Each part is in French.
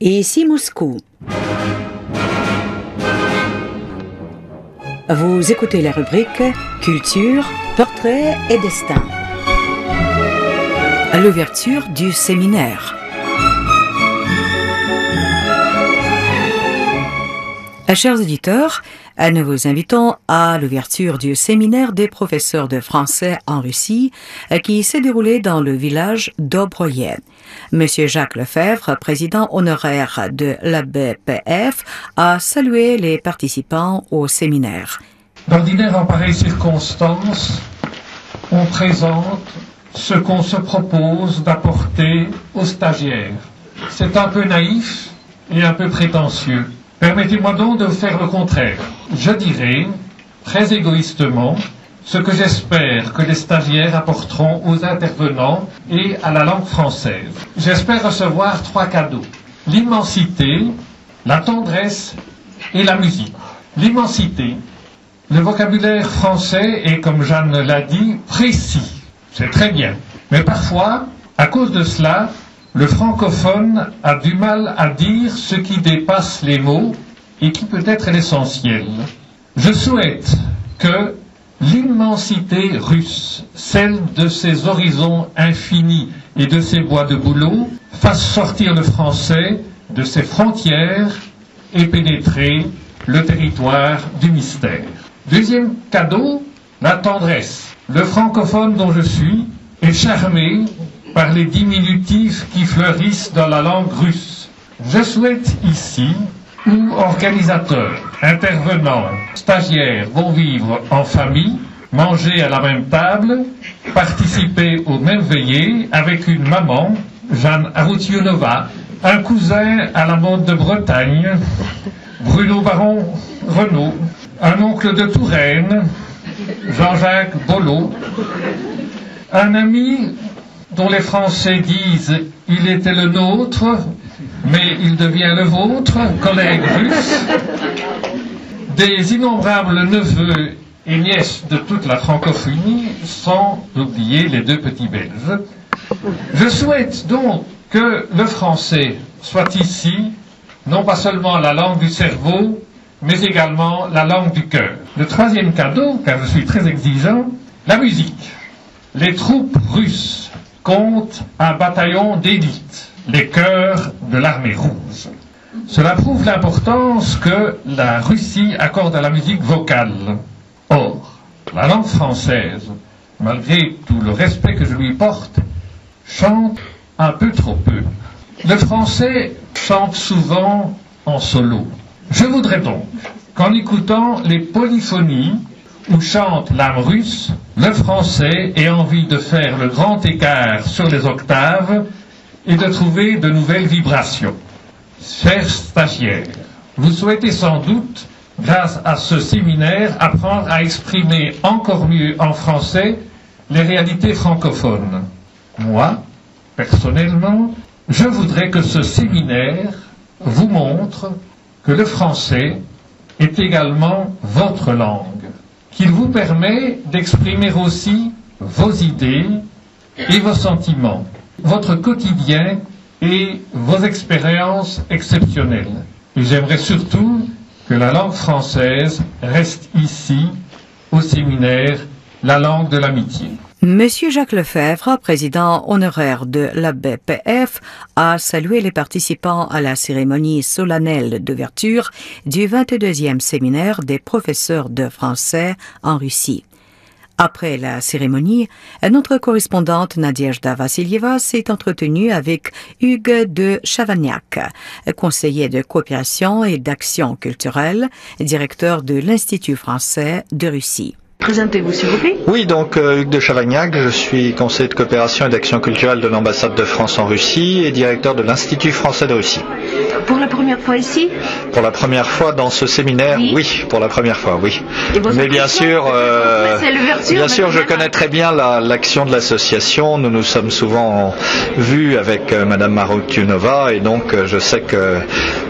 Et ici Moscou. Vous écoutez la rubrique Culture, Portrait et Destin. À l'ouverture du séminaire. Chers auditeurs, nous vous invitons à l'ouverture du séminaire des professeurs de français en Russie qui s'est déroulé dans le village d'Obroïen. Monsieur Jacques Lefebvre, président honoraire de l'ABPF, a salué les participants au séminaire. D'ordinaire, en pareille circonstance, on présente ce qu'on se propose d'apporter aux stagiaires. C'est un peu naïf et un peu prétentieux. Permettez-moi donc de faire le contraire. Je dirais, très égoïstement, ce que j'espère que les stagiaires apporteront aux intervenants et à la langue française. J'espère recevoir 3 cadeaux. L'immensité, la tendresse et la musique. L'immensité. Le vocabulaire français est, comme Jeanne l'a dit, précis. C'est très bien. Mais parfois, à cause de cela, le francophone a du mal à dire ce qui dépasse les mots et qui peut être l'essentiel. Je souhaite que l'immensité russe, celle de ses horizons infinis et de ses bois de bouleau, fasse sortir le français de ses frontières et pénétrer le territoire du mystère. Deuxième cadeau, la tendresse. Le francophone dont je suis est charmé par les diminutifs qui fleurissent dans la langue russe. Je souhaite ici, où organisateurs, intervenants, stagiaires vont vivre en famille, manger à la même table, participer aux mêmes veillées avec une maman, Jeanne Aroutiunova, un cousin à la mode de Bretagne, Bruno Baron Renaud, un oncle de Touraine, Jean-Jacques Bollot, un ami dont les Français disent « il était le nôtre », mais il devient le vôtre, collègue russe, des innombrables neveux et nièces de toute la francophonie, sans oublier les 2 petits Belges. Je souhaite donc que le français soit ici, non pas seulement la langue du cerveau, mais également la langue du cœur. Le 3e cadeau, car je suis très exigeant, la musique. Les troupes russes comptent un bataillon d'élite, les chœurs de l'armée rouge. Cela prouve l'importance que la Russie accorde à la musique vocale. Or, la langue française, malgré tout le respect que je lui porte, chante un peu trop peu. Le français chante souvent en solo. Je voudrais donc qu'en écoutant les polyphonies où chante l'âme russe, le français ait envie de faire le grand écart sur les octaves et de trouver de nouvelles vibrations. Chers stagiaires, vous souhaitez sans doute, grâce à ce séminaire, apprendre à exprimer encore mieux en français les réalités francophones. Moi, personnellement, je voudrais que ce séminaire vous montre que le français est également votre langue, qu'il vous permet d'exprimer aussi vos idées et vos sentiments, votre quotidien et vos expériences exceptionnelles. Et j'aimerais surtout que la langue française reste ici, au séminaire, la langue de l'amitié. Monsieur Jacques Lefebvre, président honoraire de l'ABPF, a salué les participants à la cérémonie solennelle d'ouverture du 22e séminaire des professeurs de français en Russie. Après la cérémonie, notre correspondante Nadejda Vassilieva s'est entretenue avec Hugues de Chavagnac, conseiller de coopération et d'action culturelle, directeur de l'Institut français de Russie. Présentez-vous, s'il vous plaît. Oui, donc Hugues de Chavagnac, je suis conseiller de coopération et d'action culturelle de l'ambassade de France en Russie et directeur de l'Institut français de Russie. Pour la première fois ici? Pour la première fois dans ce séminaire, oui, pour la première fois, oui. Mais bien sûr, je connais très bien l'action de l'association. Nous nous sommes souvent vus avec Madame Maroutunova et donc je sais que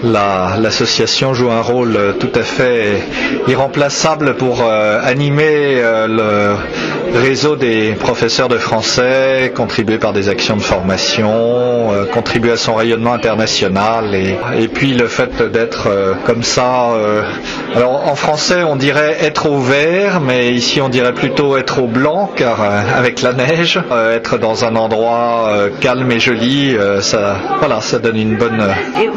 l'association joue un rôle tout à fait irremplaçable pour animer le réseau des professeurs de français, contribuer par des actions de formation, contribuer à son rayonnement international et puis le fait d'être comme ça. Alors en français on dirait être au vert, mais ici on dirait plutôt être au blanc car avec la neige, être dans un endroit calme et joli, ça donne une bonne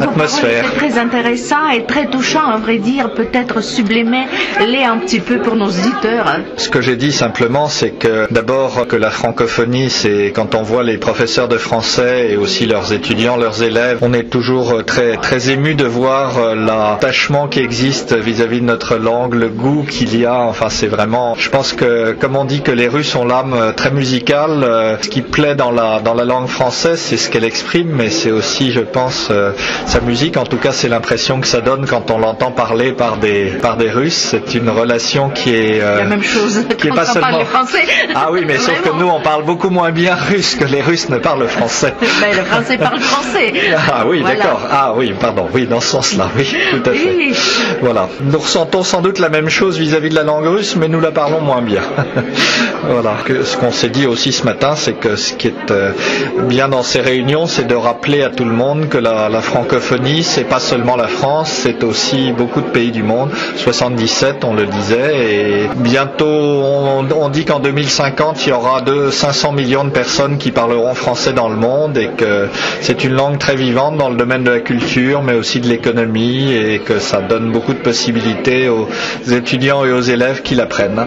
atmosphère. C'est très intéressant et très touchant, à vrai dire, peut-être sublimer-les un petit peu pour nos auditeurs. Ce que j'ai dit simplement, c'est que d'abord que la francophonie, c'est quand on voit les professeurs de français et aussi leurs étudiants, leurs élèves, on est toujours très très ému de voir l'attachement qui existe vis-à-vis de notre langue, le goût qu'il y a. Enfin, c'est vraiment, je pense que comme on dit que les Russes ont l'âme très musicale, ce qui plaît dans la langue française, c'est ce qu'elle exprime, mais c'est aussi, je pense, sa musique. En tout cas, c'est l'impression que ça donne quand on l'entend parler par des Russes. C'est une relation qui est la même chose qui est pas seulement français. Ah oui, mais vraiment. Sauf que nous, on parle beaucoup moins bien russe que les Russes ne parlent français. Ben, le français parle français. Ah oui, voilà. D'accord. Ah oui, pardon. Oui, dans ce sens-là. Oui, tout à fait. Oui. Voilà. Nous ressentons sans doute la même chose vis-à-vis de la langue russe, mais nous la parlons moins bien. Voilà. Ce qu'on s'est dit aussi ce matin, c'est que ce qui est bien dans ces réunions, c'est de rappeler à tout le monde que la francophonie, c'est pas seulement la France, c'est aussi beaucoup de pays du monde. 77, on le disait, et bientôt, on dit qu'en 2050, il y aura 500 millions de personnes qui parleront français dans le monde et que c'est une langue très vivante dans le domaine de la culture, mais aussi de l'économie et que ça donne beaucoup de possibilités aux étudiants et aux élèves qui l'apprennent.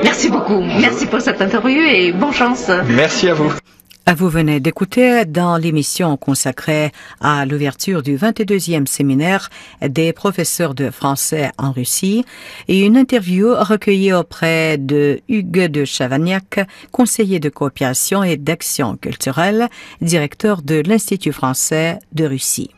Merci beaucoup. Merci pour cette interview et bonne chance. Merci à vous. Vous venez d'écouter dans l'émission consacrée à l'ouverture du 22e séminaire des professeurs de français en Russie et une interview recueillie auprès de Hugues de Chavagnac, conseiller de coopération et d'action culturelle, directeur de l'Institut français de Russie.